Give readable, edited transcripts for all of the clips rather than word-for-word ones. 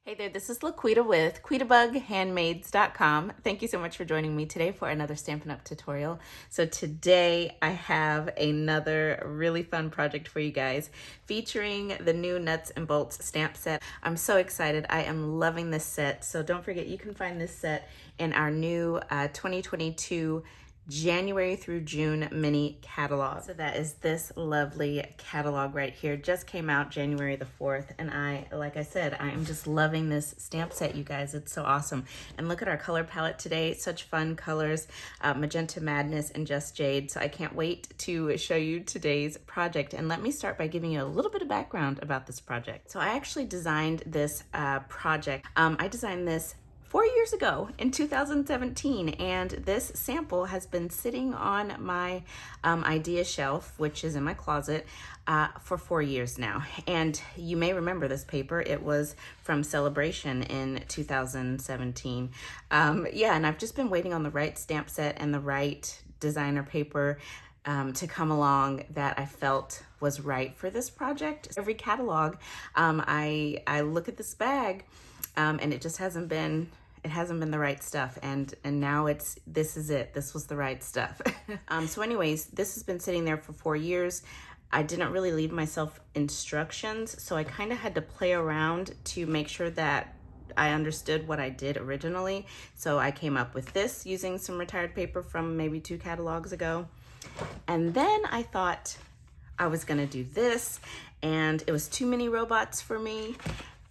Hey there, this is LaQuita with QuitaBugHandmaids.com. Thank you so much for joining me today for another Stampin' Up! Tutorial. So today I have another really fun project for you guys featuring the new Nuts and Bolts stamp set. I'm so excited. I am loving this set. So don't forget, you can find this set in our new 2022 January through June mini catalog. So that is this lovely catalog right here. Just came out January the 4th, and like I said, I am just loving this stamp set, you guys. It's so awesome. And look at our color palette today. Such fun colors, Magenta Madness and Just Jade. So I can't wait to show you today's project. And let me start by giving you a little bit of background about this project. So I actually designed this project. I designed this 4 years ago in 2017, and this sample has been sitting on my idea shelf, which is in my closet, for 4 years now. And you may remember this paper. It was from Celebration in 2017. Yeah, and I've just been waiting on the right stamp set and the right designer paper to come along that I felt was right for this project. Every catalog, I look at this bag, and it just hasn't been the right stuff, and now this is it. This was the right stuff. So anyways, this has been sitting there for 4 years. I didn't really leave myself instructions, so I kind of had to play around to make sure that I understood what I did originally. So I came up with this using some retired paper from maybe 2 catalogs ago. And then I thought I was gonna do this, and it was too many robots for me.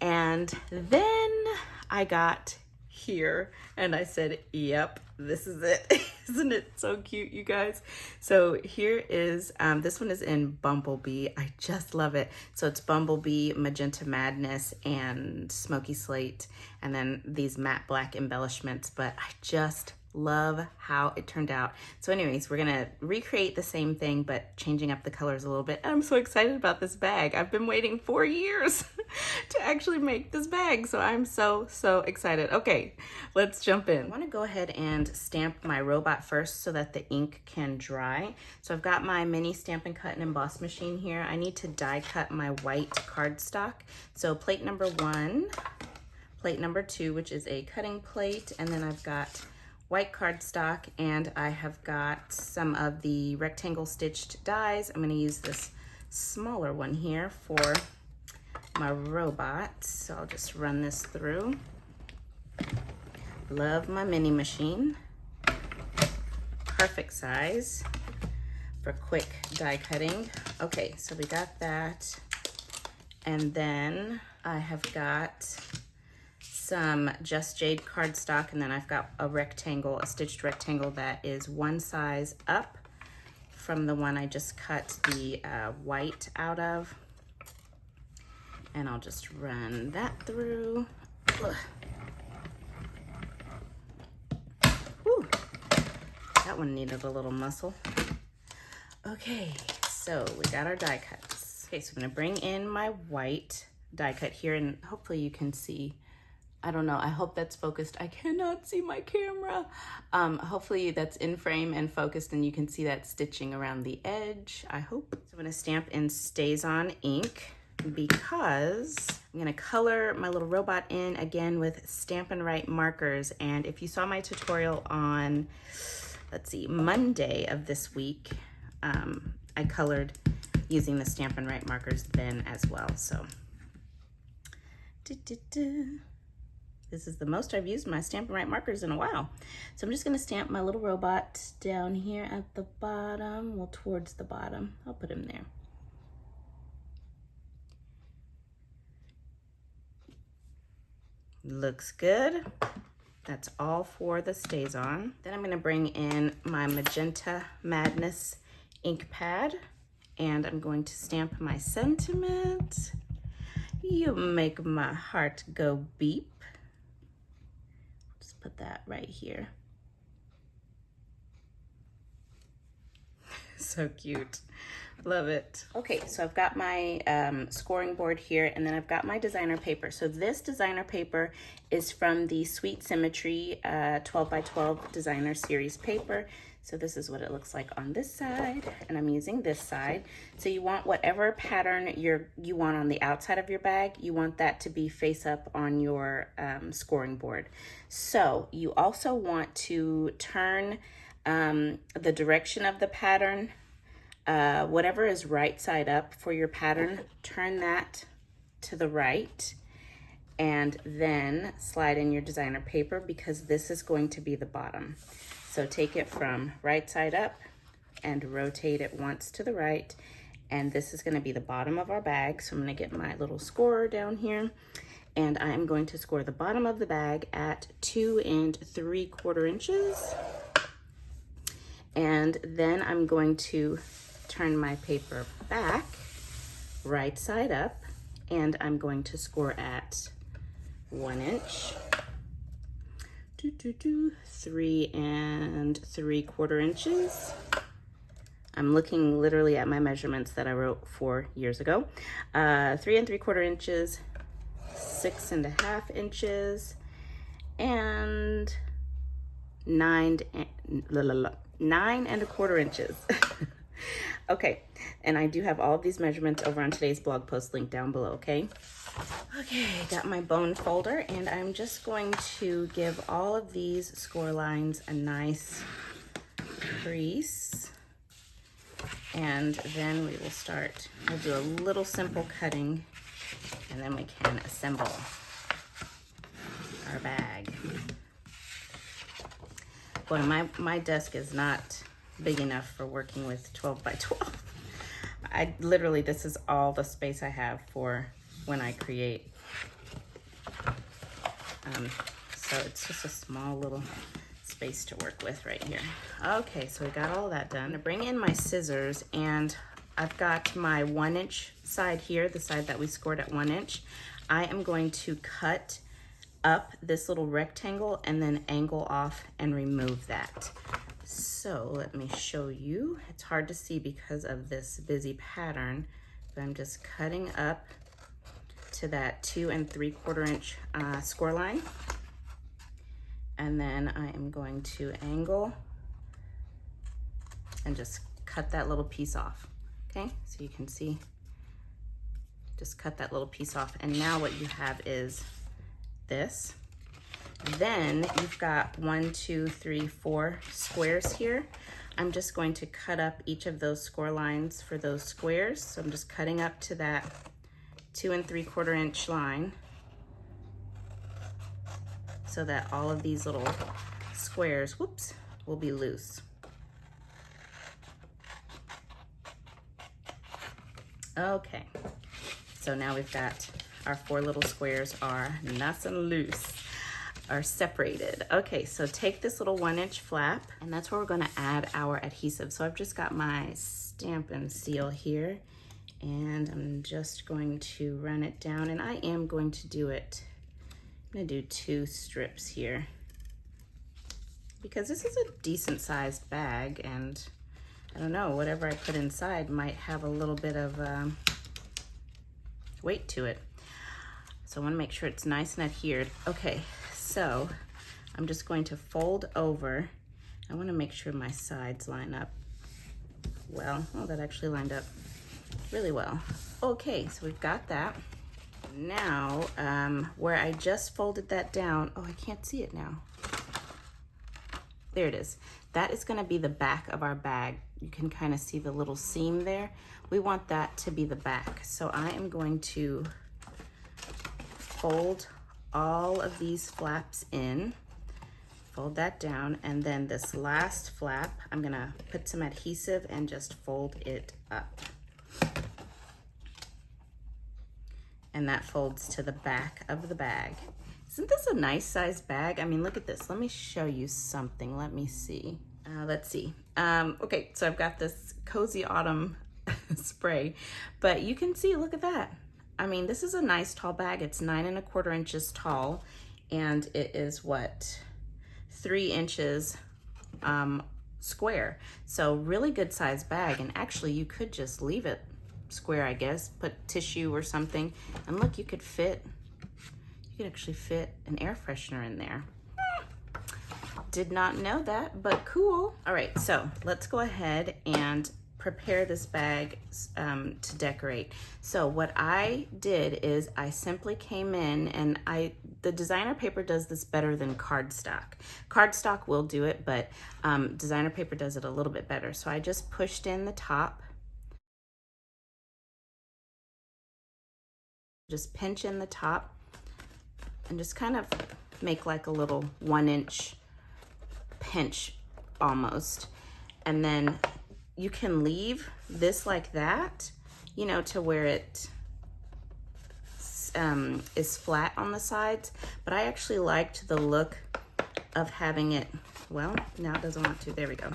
And then I got here and I said, yep, this is it. Isn't it so cute, you guys? So here is, this one is in Bumblebee. I just love it. So it's Bumblebee, Magenta Madness, and Smoky Slate, and then these matte black embellishments, but I just love how it turned out. So anyways, we're gonna recreate the same thing, but changing up the colors a little bit. I'm so excited about this bag. I've been waiting 4 years to actually make this bag, so I'm so excited. Okay, let's jump in. I want to go ahead and stamp my robot first so that the ink can dry. So I've got my mini Stampin' Cut and Emboss machine here. I need to die cut my white cardstock. So plate number 1, plate number 2, which is a cutting plate, and then I've got white cardstock, and I have got some of the rectangle stitched dies. I'm going to use this smaller one here for my robot, so I'll just run this through. Love my mini machine. Perfect size for quick die cutting. Okay, so we got that, and then I have got some Just Jade cardstock, and then I've got a stitched rectangle that is one size up from the one I just cut the white out of. And I'll just run that through. Ugh. Whew. That one needed a little muscle. Okay, so we got our die cuts. Okay, so I'm gonna bring in my white die cut here, and hopefully you can see. I don't know, I hope that's focused. I cannot see my camera. Hopefully that's in frame and focused and you can see that stitching around the edge, I hope. So I'm gonna stamp in StazOn ink because I'm gonna color my little robot in again with Stampin' Right markers. And if you saw my tutorial on, let's see, Monday of this week, I colored using the Stampin' Right markers then as well, so. This is the most I've used my Stampin' Right markers in a while. So I'm just gonna stamp my little robot down here at the bottom, well, towards the bottom. I'll put him there. Looks good. That's all for the StazOn. Then I'm gonna bring in my Magenta Madness ink pad, and I'm going to stamp my sentiment. You make my heart go beep. Just put that right here. So cute. Love it. Okay, so I've got my scoring board here, and then I've got my designer paper. So this designer paper is from the Sweet Symmetry 12 by 12 designer series paper. So this is what it looks like on this side, and I'm using this side. So you want whatever pattern you want on the outside of your bag, you want that to be face up on your scoring board. So you also want to turn the direction of the pattern, whatever is right side up for your pattern, turn that to the right, and then slide in your designer paper, because this is going to be the bottom. So take it from right side up and rotate it once to the right, and this is going to be the bottom of our bag. So I'm going to get my little scorer down here, and I'm going to score the bottom of the bag at 2 3/4 inches. And then I'm going to turn my paper back, right side up, and I'm going to score at 1 inch. 3 3/4 inches. I'm looking literally at my measurements that I wrote 4 years ago. 3 3/4 inches, 6 1/2 inches, and 9 1/4 inches. Okay, and I do have all of these measurements over on today's blog post link down below, okay? Okay, got my bone folder, and I'm just going to give all of these score lines a nice crease. And then we will start. We'll do a little simple cutting, and then we can assemble our bag. Boy, my desk is not big enough for working with 12 by 12. Literally, this is all the space I have for when I create. So it's just a small little space to work with right here. Okay, so we got all that done. I'm gonna bring in my scissors, and I've got my 1 inch side here, the side that we scored at 1 inch. I am going to cut up this little rectangle and then angle off and remove that. So let me show you. It's hard to see because of this busy pattern, but I'm just cutting up to that 2 3/4 inch score line. And then I am going to angle and just cut that little piece off. Okay, so you can see, just cut that little piece off. And now what you have is this. Then you've got 1 2 3 4 squares here. I'm just going to cut up each of those score lines for those squares. So I'm just cutting up to that 2 3/4 inch line, so that all of these little squares, whoops, will be loose. Okay, so now we've got our 4 little squares are nice and loose, are separated. Okay, so take this little 1 inch flap, and that's where we're gonna add our adhesive. So I've just got my Stampin' seal here, and I'm just going to run it down, and I am going to do it, I'm gonna do 2 strips here, because this is a decent sized bag, and I don't know, whatever I put inside might have a little bit of weight to it. So I wanna make sure it's nice and adhered. Okay, so I'm just going to fold over. I wanna make sure my sides line up well. Oh, that actually lined up really well. Okay, so we've got that. Now, where I just folded that down, oh, I can't see it now. There it is. That is gonna be the back of our bag. You can kind of see the little seam there. We want that to be the back. So I am going to fold all of these flaps in, fold that down, and then this last flap, I'm gonna put some adhesive and just fold it up. And that folds to the back of the bag. Isn't this a nice sized bag? I mean, look at this. Let me show you something. Let me see. Let's see. Okay, so I've got this Cozy Autumn spray, but you can see, look at that. I mean, this is a nice tall bag. It's 9 1/4 inches tall, and it is what, 3 inches square. So really good sized bag, and actually you could just leave it square, I guess, put tissue or something, and look, you could fit, you could actually fit an air freshener in there. Did not know that, but cool. All right, so let's go ahead and prepare this bag to decorate. So what I did is I simply came in and the designer paper does this better than cardstock. Cardstock will do it, but designer paper does it a little bit better. So I just pushed in the top, just pinch in the top and just kind of make like a little 1-inch pinch almost. And then you can leave this like that, you know, to where it is flat on the sides. But I actually liked the look of having it, well, now it doesn't want to, there we go,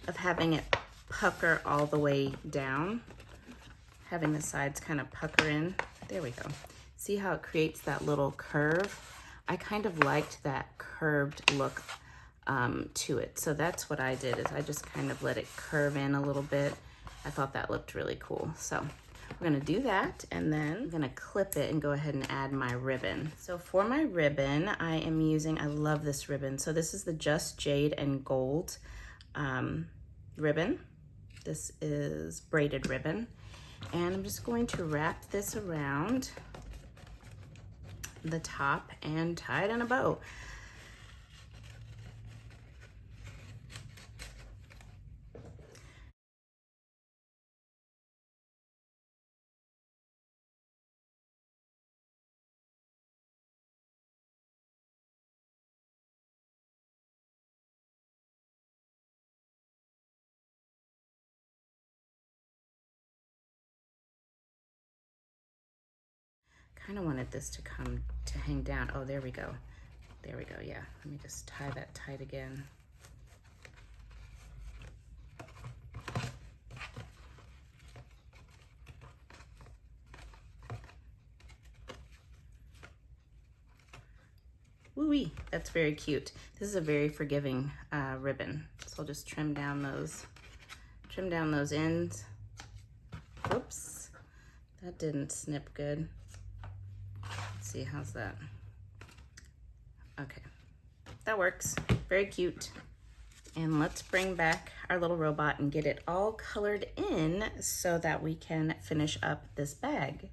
of having it pucker all the way down, having the sides kind of pucker in. There we go. See how it creates that little curve? I kind of liked that curved look to it. So that's what I did, is I just kind of let it curve in a little bit. I thought that looked really cool. So we're gonna do that, and then I'm gonna clip it and go ahead and add my ribbon. So for my ribbon, I am using, I love this ribbon. So this is the Just Jade and Gold ribbon. This is braided ribbon. And I'm just going to wrap this around the top and tie it in a bow. Kind of wanted this to hang down. Oh, there we go. There we go, yeah. Let me just tie that tight again. Woo-wee, that's very cute. This is a very forgiving ribbon. So I'll just trim down those ends. Oops, that didn't snip good. Let's see, how's that? Okay, that works, very cute. And let's bring back our little robot and get it all colored in so that we can finish up this bag.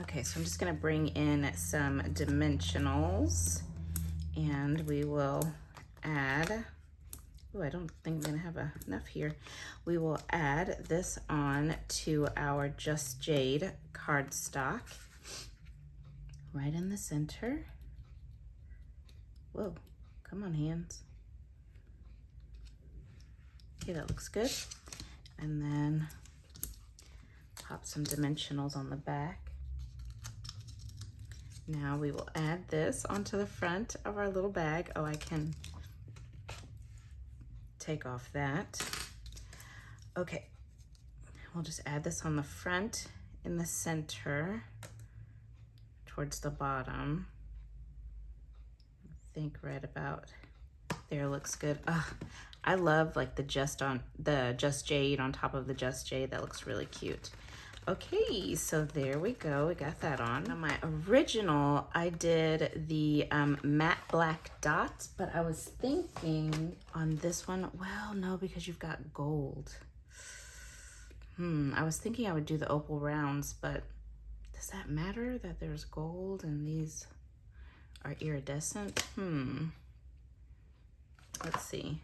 Okay, so I'm just gonna bring in some dimensionals and we will add, oh, I don't think I'm gonna have enough here. We will add this on to our Just Jade cardstock, right in the center. Whoa, come on, hands. Okay, that looks good. And then pop some dimensionals on the back. Now we will add this onto the front of our little bag. Oh, I can take off that. Okay, we'll just add this on the front in the center towards the bottom. I think right about there looks good. I love like the Just Jade on top of the Just Jade. That looks really cute. Okay, so there we go. We got that on. Now my original, I did the matte black dots, but I was thinking on this one, well, no, because you've got gold. I was thinking I would do the opal rounds, but does that matter that there's gold and these are iridescent? Let's see.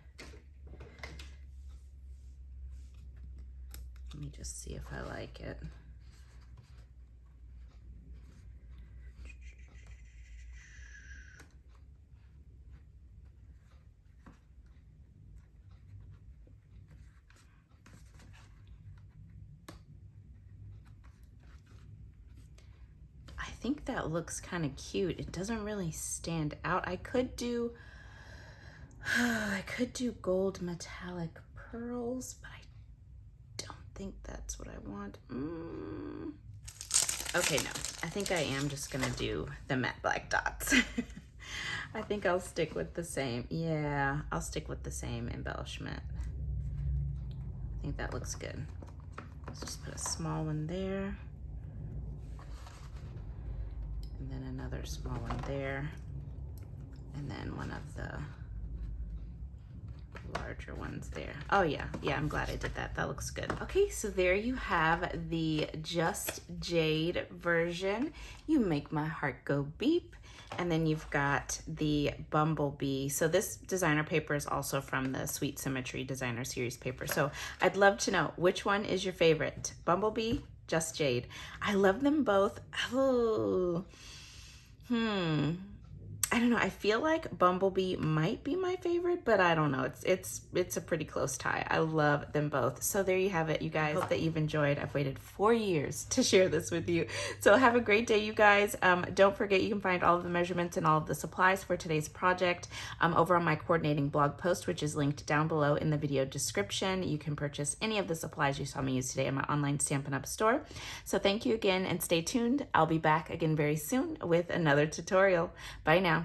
Let me just see if I like it. think that looks kind of cute. It doesn't really stand out. I could do gold metallic pearls, but I don't think that's what I want. Okay, no, I think I am just gonna do the matte black dots. I think I'll stick with the same. Yeah, I'll stick with the same embellishment. I think that looks good. Let's just put a small one there. And then another small one there. And then one of the larger ones there. Oh yeah, I'm glad I did that. That looks good. Okay, so there you have the Just Jade version. You make my heart go beep. And then you've got the Bumblebee. So this designer paper is also from the Sweet Symmetry Designer Series paper. So I'd love to know, which one is your favorite? Bumblebee, Just Jade? I love them both. Oh, I don't know. I feel like Bumblebee might be my favorite, but I don't know. It's a pretty close tie. I love them both. So there you have it, you guys. Hope that you've enjoyed. I've waited 4 years to share this with you. So have a great day, you guys. Don't forget, you can find all of the measurements and all of the supplies for today's project over on my coordinating blog post, which is linked down below in the video description. You can purchase any of the supplies you saw me use today in my online Stampin' Up! Store. So thank you again and stay tuned. I'll be back again very soon with another tutorial. Bye now.